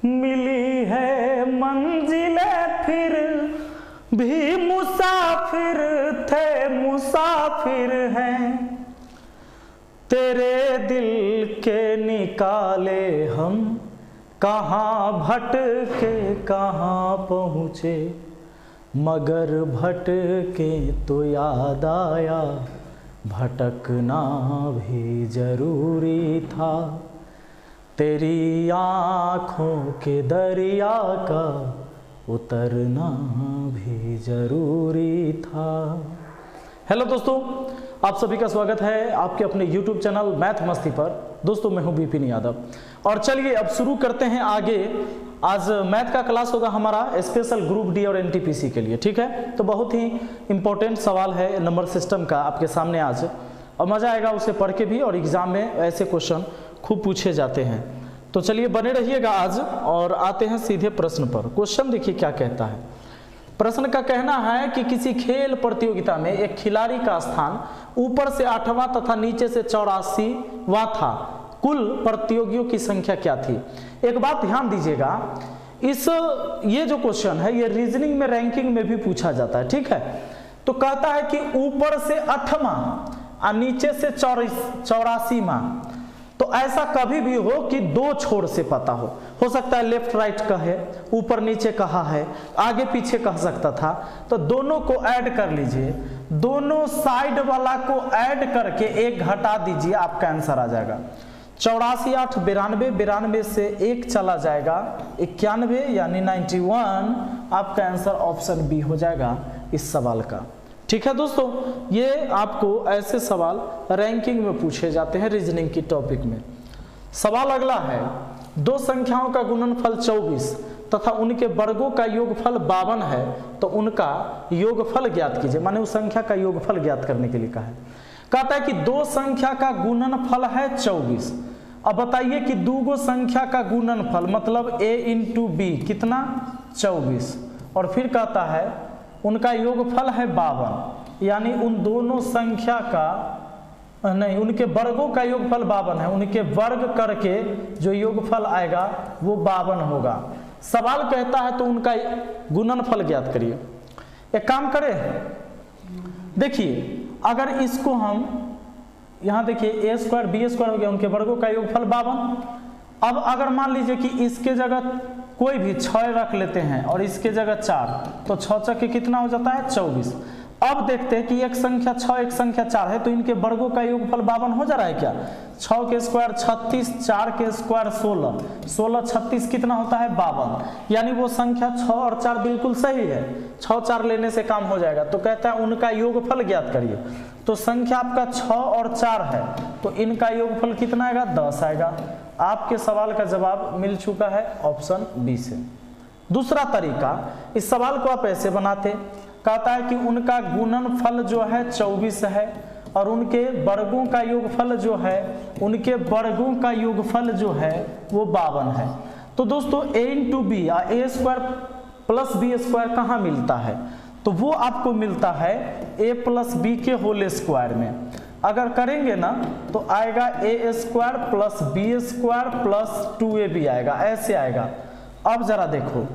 मिली है मंजिलें फिर भी मुसाफिर थे मुसाफिर हैं, तेरे दिल के निकाले हम कहाँ भटके कहाँ पहुँचे, मगर भटके तो याद आया भटकना भी जरूरी था, तेरी आँखों के दरिया का उतरना भी जरूरी था। हेलो दोस्तों, आप सभी का स्वागत है आपके अपने YouTube चैनल मैथ मस्ती पर। दोस्तों मैं हूं विपिन यादव और चलिए अब शुरू करते हैं आगे। आज मैथ का क्लास होगा हमारा स्पेशल ग्रुप डी और एनटीपीसी के लिए, ठीक है। तो बहुत ही इंपॉर्टेंट सवाल है नंबर सिस्टम का आपके सामने आज, और मज़ा आएगा उसे पढ़ के भी, और एग्जाम में ऐसे क्वेश्चन खूब पूछे जाते हैं। तो चलिए बने रहिएगा आज और आते हैं सीधे प्रश्न पर। क्वेश्चन देखिए क्या कहता है। प्रश्न का कहना है कि किसी खेल प्रतियोगिता में एक खिलाड़ी का स्थान ऊपर से 8वां तथा नीचे से 84वां था, कुल प्रतियोगियों की संख्या क्या थी। एक बात ध्यान दीजिएगा, ये जो क्वेश्चन है ये रीजनिंग में रैंकिंग में भी पूछा जाता है, ठीक है। तो कहता है कि ऊपर से 8वां और नीचे से 84वां, तो ऐसा कभी भी हो कि दो छोर से पता हो सकता है लेफ्ट राइट का है, ऊपर नीचे कहा है, आगे पीछे कह सकता था। तो दोनों को ऐड कर लीजिए, दोनों साइड वाला को ऐड करके एक घटा दीजिए, आपका आंसर आ जाएगा 84 8 92, 92 से एक चला जाएगा 91 यानी 91। आपका आंसर ऑप्शन बी हो जाएगा इस सवाल का, ठीक है दोस्तों। ये आपको ऐसे सवाल रैंकिंग में पूछे जाते हैं रीजनिंग की टॉपिक में। सवाल अगला है, दो संख्याओं का गुणनफल 24 तथा उनके वर्गों का योगफल 52 है, तो उनका योगफल ज्ञात कीजिए। माने उस संख्या का योगफल ज्ञात करने के लिए कहा है। कहता है कि दो संख्या का गुणनफल है 24। अब बताइए कि दो संख्या का गुणनफल मतलब a इंटू बी कितना 24, और फिर कहता है उनका योगफल है 52, यानी उन दोनों संख्या का नहीं, उनके वर्गों का योगफल 52 है, उनके वर्ग करके जो योगफल आएगा वो 52 होगा। सवाल कहता है तो उनका गुणनफल ज्ञात करिए। एक काम करें, देखिए अगर इसको हम यहाँ देखिए a स्क्वायर b स्क्वायर हो गया, उनके वर्गों का योगफल 52। अब अगर मान लीजिए कि इसके जगह कोई भी 6 रख लेते हैं और इसके जगह 4, तो 6 चक्के कितना हो जाता है 24। अब देखते हैं कि एक संख्या 6 एक संख्या 4 है, तो इनके वर्गों का योगफल 52 हो जा रहा है क्या। 6 के स्क्वायर 36, 4 के स्क्वायर 16, 16 36 कितना होता है 52, यानी वो संख्या 6 और 4 बिल्कुल सही है। 6 4 लेने से काम हो जाएगा। तो कहता है उनका योगफल ज्ञात करिए। तो संख्या आपका 6 और 4 है, तो इनका योगफल कितना आएगा 10 आएगा। आपके सवाल का जवाब मिल चुका है ऑप्शन बी से। दूसरा तरीका, इस सवाल को आप ऐसे बनाते, कहता है कि उनका गुणनफल जो है 24 है और उनके वर्गों का योगफल जो है, उनके वर्गों का योगफल जो है वो 52 है। तो दोस्तों a इंटू बी या a square plus B square कहाँ मिलता है, तो वो आपको मिलता है a प्लस बी के होल स्क्वायर में। अगर करेंगे ना तो आएगा a square plus B square plus 2ab आएगा, ऐसे आएगा। अब जरा देखो,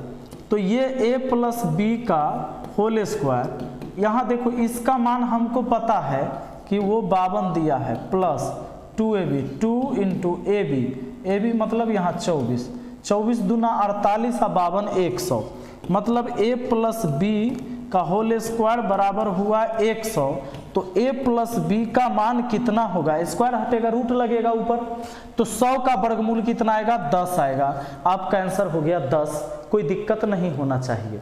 तो ये a प्लस बी का होल स्क्वायर, यहाँ देखो इसका मान हमको पता है कि वो 52 दिया है, plus 2ab, 2 into A B मतलब यहाँ 24, 24 दूना 48 और 52 100, मतलब a प्लस बी का होल स्क्वायर बराबर हुआ 100। तो a प्लस बी का मान कितना होगा, स्क्वायर हटेगा रूट लगेगा ऊपर, तो 100 का वर्गमूल कितना आएगा 10 आएगा। आपका आंसर हो गया 10, कोई दिक्कत नहीं होना चाहिए,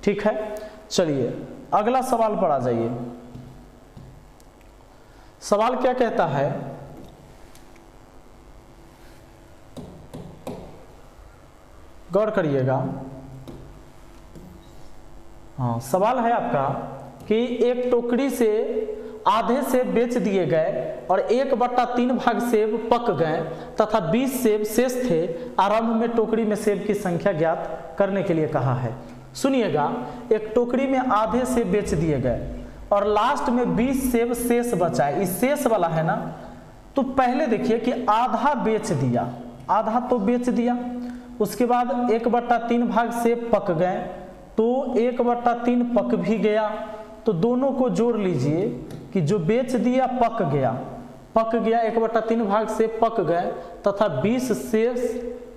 ठीक है। चलिए अगला सवाल पर आ जाइए। सवाल क्या कहता है, गौर करिएगा। हाँ, सवाल है आपका कि एक टोकरी से आधे सेब बेच दिए गए और 1/3 भाग सेब पक गए तथा 20 सेब शेष थे। आरंभ में टोकरी में सेब की संख्या ज्ञात करने के लिए कहा है। सुनिएगा, एक टोकरी में आधे सेब बेच दिए गए और लास्ट में 20 सेब शेष बचा है। इस शेष वाला है ना, तो पहले देखिए कि आधा बेच दिया, आधा तो बेच दिया, उसके बाद 1/3 भाग से पक गए, तो 1/3 पक भी गया, तो दोनों को जोड़ लीजिए कि जो बेच दिया पक गया 1/3 भाग से पक गए, तथा 20 शेष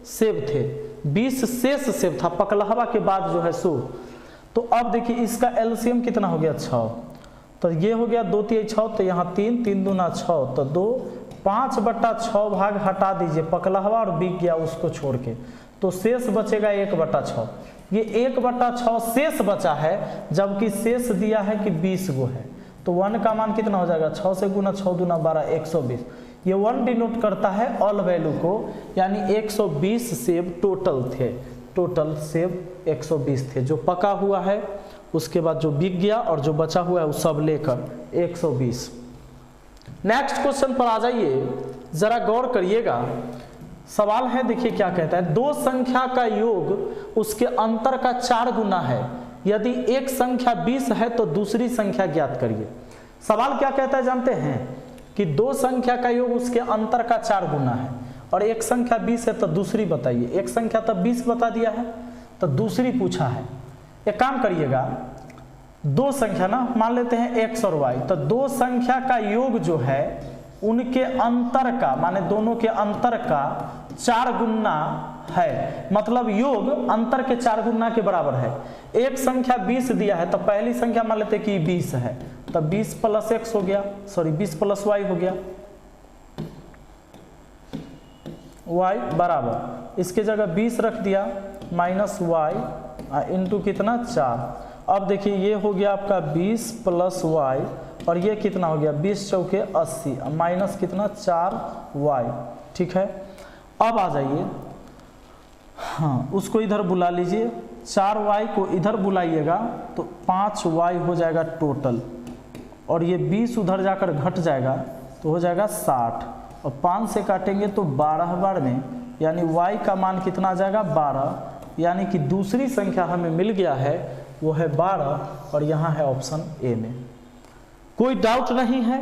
सेब थे, 20 शेष सेब था पकलहवा के बाद जो है सो। तो अब देखिए इसका एलसीएम कितना हो गया 6, तो ये हो गया 2 3 6, तो यहाँ 3 3 दूना 6, तो 2 5/6 भाग हटा दीजिए, पकलहवा और बिक गया उसको छोड़ के, तो शेष बचेगा 1/6। ये 1/6 शेष बचा है, जबकि शेष दिया है कि 20 गो है, तो 1 का मान कितना हो जाएगा 6 से गुना 6 दूना 12 120। ये 1 डिनोट करता है ऑल वैल्यू को, यानी 120 सेब टोटल थे, टोटल सेब 120 थे, जो पका हुआ है उसके बाद जो बिक गया और जो बचा हुआ है वो सब लेकर 120। नेक्स्ट क्वेश्चन पर आ जाइए, जरा गौर करिएगा। सवाल है, देखिए क्या कहता है, दो संख्या का योग उसके अंतर का 4 गुना है, यदि एक संख्या 20 है तो दूसरी संख्या ज्ञात करिए। सवाल क्या कहता है जानते हैं कि दो संख्या का योग उसके अंतर का 4 गुना है और एक संख्या 20 है, तो दूसरी बताइए। एक संख्या तो 20 बता दिया है, तो दूसरी पूछा है। एक काम करिएगा, दो संख्या ना मान लेते हैं x और y, तो दो संख्या का योग जो है उनके अंतर का, माने दोनों के अंतर का 4 गुना है, मतलब योग अंतर के 4 गुना के बराबर है। एक संख्या 20 दिया है, तो पहली संख्या मान लेते कि 20 है, तो 20 + x हो गया, सॉरी 20 + y हो गया, y बराबर, इसके जगह 20 रख दिया माइनस y इंटू कितना 4। अब देखिए ये हो गया आपका 20 + y और ये कितना हो गया 20 चौके 80 माइनस कितना 4y, ठीक है। अब आ जाइए, हाँ उसको इधर बुला लीजिए, 4y को इधर बुलाइएगा तो 5y हो जाएगा टोटल, और ये 20 उधर जाकर घट जाएगा तो हो जाएगा 60, और 5 से काटेंगे तो 12 बार में, यानी y का मान कितना आ जाएगा 12, यानी कि दूसरी संख्या हमें मिल गया है वो है 12, और यहाँ है ऑप्शन ए में। कोई डाउट नहीं है।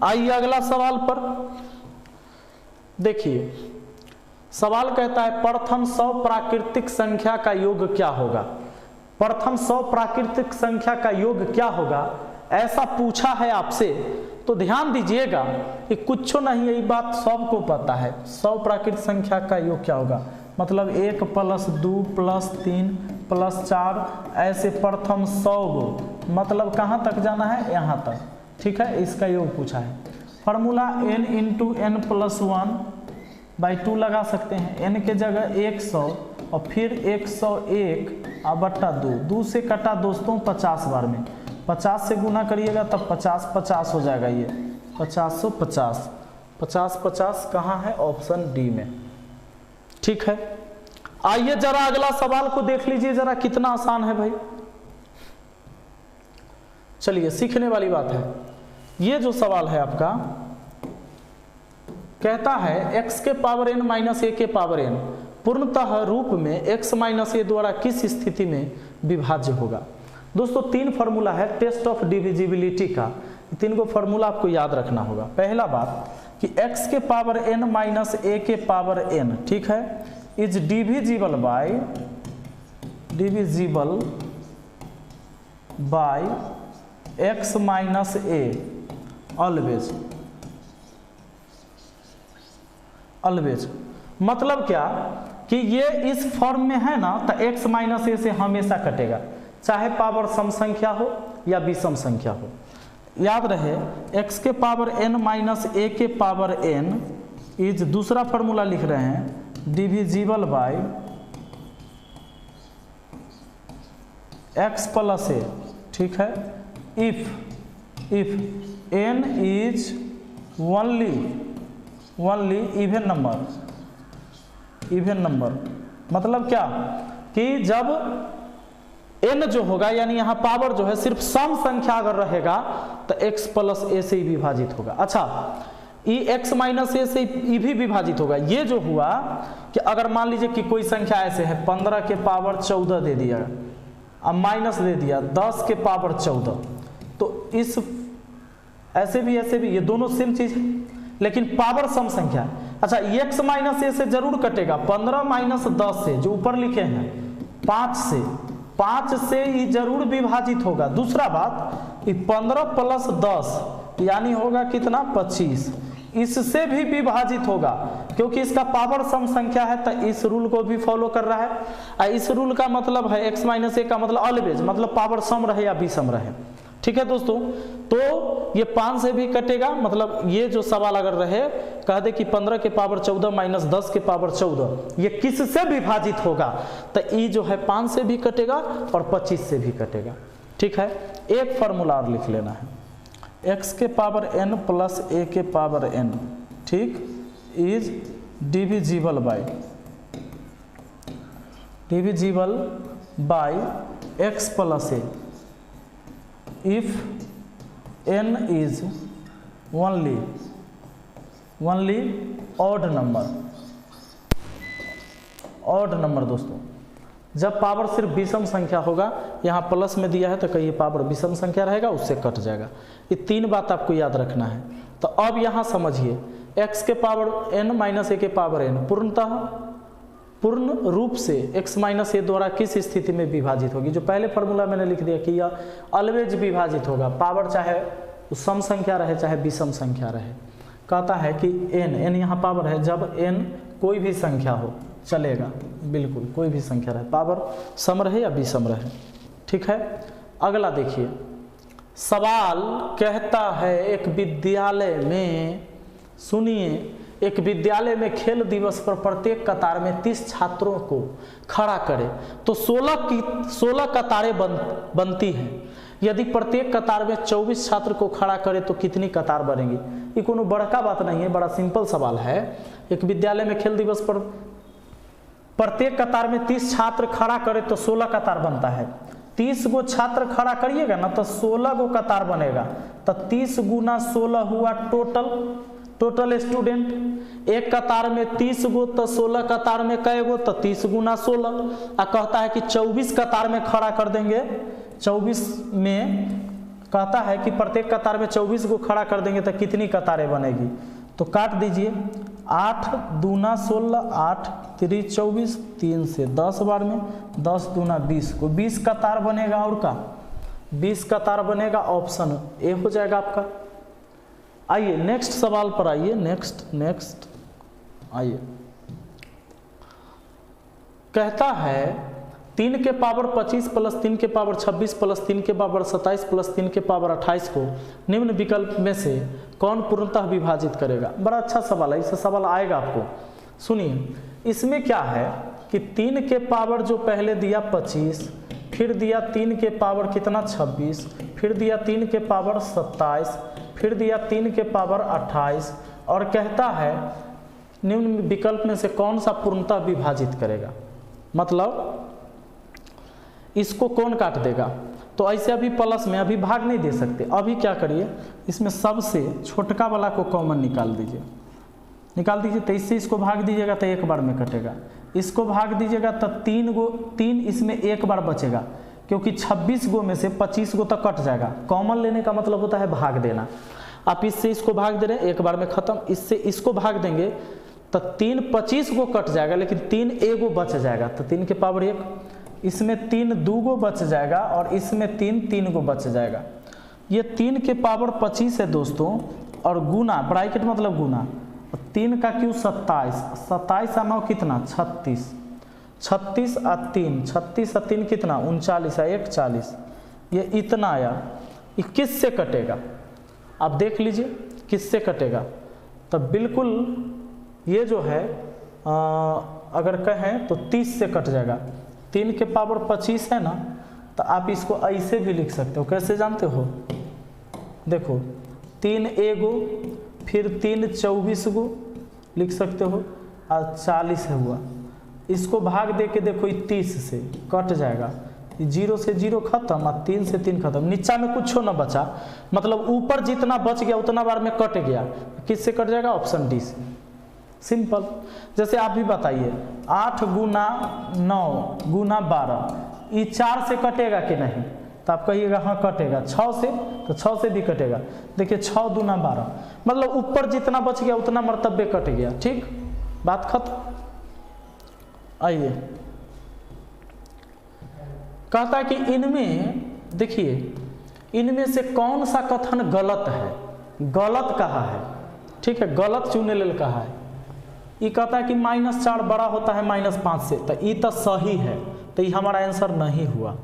आइए अगला सवाल पर देखिए, सवाल कहता है प्रथम 100 प्राकृतिक संख्या का योग क्या होगा। प्रथम 100 प्राकृतिक संख्या का योग क्या होगा, ऐसा पूछा है आपसे, तो ध्यान दीजिएगा कि कुछ नहीं, यही बात सबको पता है। 100 प्राकृतिक संख्या का योग क्या होगा, मतलब 1 + 2 + 3 + 4, ऐसे प्रथम 100 गो, मतलब कहाँ तक जाना है, यहाँ तक, ठीक है। इसका योग पूछा है। फॉर्मूला n × n + 1/2 लगा सकते हैं, n के जगह 100 और फिर 101/2, 2 से कटा दोस्तों 50 बार में, 50 से गुना करिएगा तब 50 50 हो जाएगा, ये 50 50 50 50 कहाँ है, ऑप्शन डी में, ठीक है। आइए जरा अगला सवाल को देख लीजिए, जरा कितना आसान है भाई। चलिए सीखने वाली बात है। ये जो सवाल है आपका कहता है x के पावर n - a के पावर n पूर्णतः रूप में x - a द्वारा किस स्थिति में विभाज्य होगा। दोस्तों 3 फॉर्मूला है टेस्ट ऑफ डिविजिबिलिटी का, 3 को फॉर्मूला आपको याद रखना होगा। पहला बात कि x के पावर n - a के पावर n, ठीक है, is divisible by x - a always. मतलब क्या कि ये इस फॉर्म में है ना, तो x - a से हमेशा कटेगा, चाहे पावर सम संख्या हो या विषम संख्या हो। याद रहे x के पावर n - a के पावर n इज, दूसरा फॉर्मूला लिख रहे हैं, डिविजिबल बाय x + a, ठीक है, if n is only even number. मतलब क्या कि जब n जो होगा, यानी यहाँ पावर जो है सिर्फ सम संख्या अगर रहेगा तो x + a से ही विभाजित होगा। अच्छा, x - a से e भी विभाजित होगा। ये जो हुआ कि अगर मान लीजिए कि कोई संख्या ऐसे है 15 के पावर 14 दे दिया, अब माइनस दे दिया 10 के पावर 14, तो इस ऐसे भी ये दोनों सेम चीज है, लेकिन पावर सम संख्या, अच्छा x माइनस ए से जरूर कटेगा, 15 माइनस 10 से जो ऊपर लिखे हैं, 5 से ये जरूर विभाजित होगा। दूसरा बात, ये 15 प्लस 10 यानी होगा कितना 25, इससे भी विभाजित होगा क्योंकि इसका पावर सम संख्या है, तो इस रूल को भी फॉलो कर रहा है। और इस रूल का मतलब है x माइनस ए का मतलब ऑलवेज, मतलब पावर सम रहे या विषम रहे। ठीक है दोस्तों, तो ये 5 से भी कटेगा, मतलब ये जो सवाल अगर रहे कह दे कि 15 के पावर 14 माइनस 10 के पावर 14 ये किससे विभाजित होगा, तो ये जो है 5 से भी कटेगा और 25 से भी कटेगा। ठीक है, एक फार्मूला और लिख लेना है, x के पावर n प्लस a के पावर n, ठीक, is divisible by x plus a if n is only odd number दोस्तों, जब पावर सिर्फ विषम संख्या होगा, यहाँ प्लस में दिया है तो कहीं पावर विषम संख्या रहेगा, उससे कट जाएगा। ये 3 बात आपको याद रखना है। तो अब यहाँ समझिए, x के पावर n माइनस ए के पावर n पूर्ण रूप से x माइनस ए द्वारा किस स्थिति में विभाजित होगी। जो पहले फार्मूला मैंने लिख दिया कि यह ऑलवेज विभाजित होगा, पावर चाहे सम संख्या रहे चाहे विषम संख्या रहे। कहता है कि n यहाँ पावर है, जब n कोई भी संख्या हो चलेगा, बिल्कुल कोई भी संख्या रहे, पावर सम रहे या विषम रहे। ठीक है, अगला देखिए, सवाल कहता है एक विद्यालय में, सुनिए, एक विद्यालय में खेल दिवस पर प्रत्येक कतार में 30 छात्रों को खड़ा करे तो 16 कतारें बनती हैं। यदि प्रत्येक कतार में 24 छात्र को खड़ा करे तो कितनी कतार बनेगी। ये कोनो बड़का बात नहीं है, बड़ा सिंपल सवाल है। एक विद्यालय में खेल दिवस पर प्रत्येक कतार में 30 छात्र खड़ा करे तो 16 कतार बनता है। 30 गो छात्र खड़ा करिएगा ना तो 16 गो कतार बनेगा, तो 30 गुना 16 हुआ टोटल स्टूडेंट। एक कतार में 30 गो तो 16 कतार में कै गो, तो 30 गुना 16। कहता है कि 24 कतार में खड़ा कर देंगे, 24 में कहता है कि प्रत्येक कतार में 24 गो खड़ा कर देंगे तो कितनी कतारें बनेगी। तो काट दीजिए, 8 दूना 16, 8 3 24, 3 से 10 बार में 10 दूना 20 को 20 कतार बनेगा। और का 20 कतार बनेगा, ऑप्शन ए हो जाएगा आपका। आइए नेक्स्ट सवाल पर आइए, नेक्स्ट आइए। कहता है 3 के पावर 25 प्लस 3 के पावर 26 प्लस 3 के पावर 27 प्लस 3 के पावर 28 को निम्न विकल्प में से कौन पूर्णतः विभाजित करेगा। बड़ा अच्छा सवाल है, इससे सवाल आएगा आपको। सुनिए, इसमें क्या है कि 3 के पावर जो पहले दिया 25, फिर दिया 3 के पावर कितना 26, फिर दिया 3 के पावर 27, फिर दिया 3 के पावर 28, और कहता है निम्न विकल्प में से कौन सा पूर्णतः विभाजित करेगा। मतलब इसको कौन काट देगा। तो ऐसे अभी प्लस में अभी भाग नहीं दे सकते। अभी क्या करिए, इसमें सबसे छोटका वाला को कॉमन निकाल दीजिए, तो इससे इसको भाग दीजिएगा तो एक बार में कटेगा। इसको भाग दीजिएगा तो 3 इसमें एक बार बचेगा, क्योंकि 26 गो में से 25 गो तक कट जाएगा। कॉमन लेने का मतलब होता है भाग देना। आप इससे इसको भाग दे रहे हैं, एक बार में खत्म। इससे इसको भाग देंगे तो 3 25 गो कट जाएगा, लेकिन 3 एगो बच जाएगा, तो 3 के पावर 1। इसमें 3 2 गो बच जाएगा और इसमें 3 गो बच जाएगा। ये 3 के पावर 25 है दोस्तों, और गुना, ब्रैकेट मतलब गुना, 3 का क्यों 27, 27 आ 9 कितना 36, 36 आ 3, 36 आ 3 कितना 39, आ 1 40। ये इतना आया। ये किससे कटेगा आप देख लीजिए, किससे कटेगा। तो बिल्कुल ये जो है अगर कहें तो 30 से कट जाएगा। 3 के पावर 25 है ना, तो आप इसको ऐसे भी लिख सकते हो। कैसे जानते हो, देखो 3 एगो, फिर 3 24 गो लिख सकते हो, और 40 है हुआ। इसको भाग दे के देखो, 30 से कट जाएगा, 0 से 0 खत्म और 3 से 3 खत्म। नीचा में कुछ ना बचा, मतलब ऊपर जितना बच गया उतना बार में कट गया। किससे कट जाएगा, ऑप्शन डी से। सिंपल। जैसे आप भी बताइए, 8 गुना 9 गुना 12, ये 4 से कटेगा कि नहीं। तो तो आप कहिएगा हाँ कटेगा 6 से, तो 6 से भी कटेगा। देखिए 6 दूना 12, मतलब ऊपर जितना बच गया उतना मर्तबे कट गया। ठीक, बात खत्म। आइए, कहता है कि इनमें देखिए, इनमें से कौन सा कथन गलत है, गलत कहा है। ठीक है, गलत चुने लेल कहा है। ये कहता है कि -4 बड़ा होता है -5 से, तो ये तो सही है, तो ये हमारा आंसर नहीं हुआ,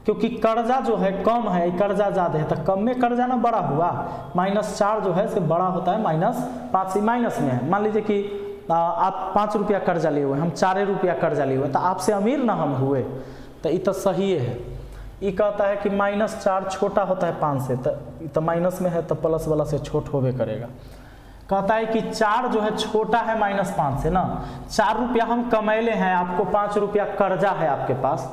क्योंकि कर्जा जो है कम है, कर्जा ज़्यादा है, तो कम में कर्जा ना बड़ा हुआ। -4 जो है से बड़ा होता है -5 से, माइनस में है। मान लीजिए कि आप 5 रुपया कर्जा लिए हुए, हम 4 रुपया कर्जा लिए हुए, तो आपसे अमीर ना हम हुए, तो ये तो सही है। ये कहता है कि -4 छोटा होता है 5 से, तो माइनस में है, तो प्लस वाला से छोट होवे करेगा। कहता है कि 4 जो है छोटा है -5 से ना, 4 रुपया हम कमैले हैं, आपको 5 रुपया कर्जा है आपके पास,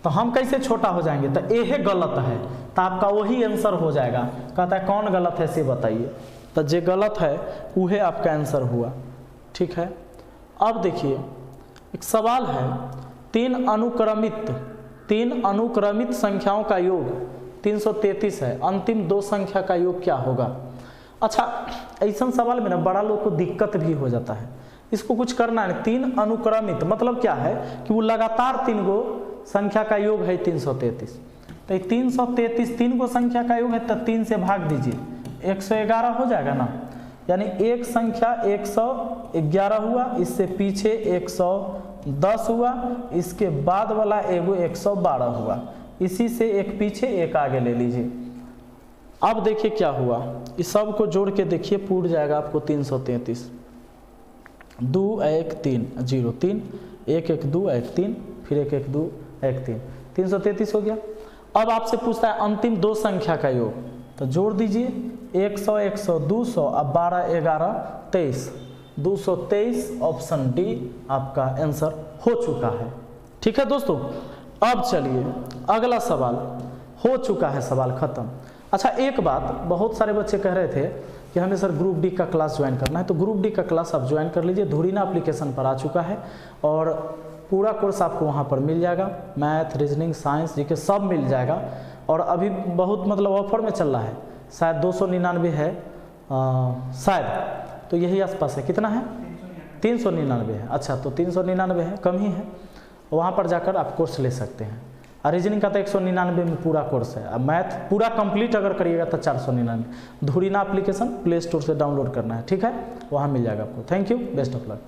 तो हम कैसे छोटा हो जाएंगे, तो ये गलत है, तो आपका वही आंसर हो जाएगा। कहता है कौन गलत है से बताइए, तो जे गलत है वह आपका आंसर हुआ। ठीक है, अब देखिए एक सवाल है, तीन अनुक्रमित संख्याओं का योग 333 है, अंतिम 2 संख्या का योग क्या होगा। अच्छा, ऐसा सवाल में ना बड़ा लोग को दिक्कत भी हो जाता है, इसको कुछ करना है। 3 अनुक्रमित मतलब क्या है कि वो लगातार 3 गो संख्या का योग है 333, तो 333 3 गो संख्या का योग है, तो 3 से भाग दीजिए, 111 हो जाएगा ना। यानी एक संख्या 111 हुआ, इससे पीछे 110 हुआ, इसके बाद वाला एगो 112 हुआ, इसी से एक पीछे एक आगे ले लीजिए। अब देखिए क्या हुआ, इस सब को जोड़ के देखिए, पूर जाएगा आपको 333, 2 1 3 0 3 1 1 2 1 3 फिर 1 1 2 1 3 333 हो गया। अब आपसे पूछता है अंतिम 2 संख्या का योग, तो जोड़ दीजिए 100 100 200 अब 12 11 23 223, ऑप्शन डी आपका आंसर हो चुका है। ठीक है दोस्तों, अब चलिए अगला सवाल, हो चुका है सवाल खत्म। अच्छा, एक बात, बहुत सारे बच्चे कह रहे थे कि हमें सर ग्रुप डी का क्लास ज्वाइन करना है, तो ग्रुप डी का क्लास आप ज्वाइन कर लीजिए, धुरीना एप्लीकेशन पर आ चुका है और पूरा कोर्स आपको वहाँ पर मिल जाएगा, मैथ रीजनिंग साइंस जीके सब मिल जाएगा। और अभी बहुत मतलब ऑफर में चल रहा है, शायद 299 है शायद, तो यही आसपास है। कितना है? 399 है। अच्छा, तो 399 है, कम ही है, वहाँ पर जाकर आप कोर्स ले सकते हैं। और रीजनिंग का तो 199 में पूरा कोर्स है। अब मैथ पूरा कंप्लीट अगर करिएगा तो 499। धुरीना एप्लीकेशन प्ले स्टोर से डाउनलोड करना है, ठीक है, वहाँ मिल जाएगा आपको। Thank you, best of luck.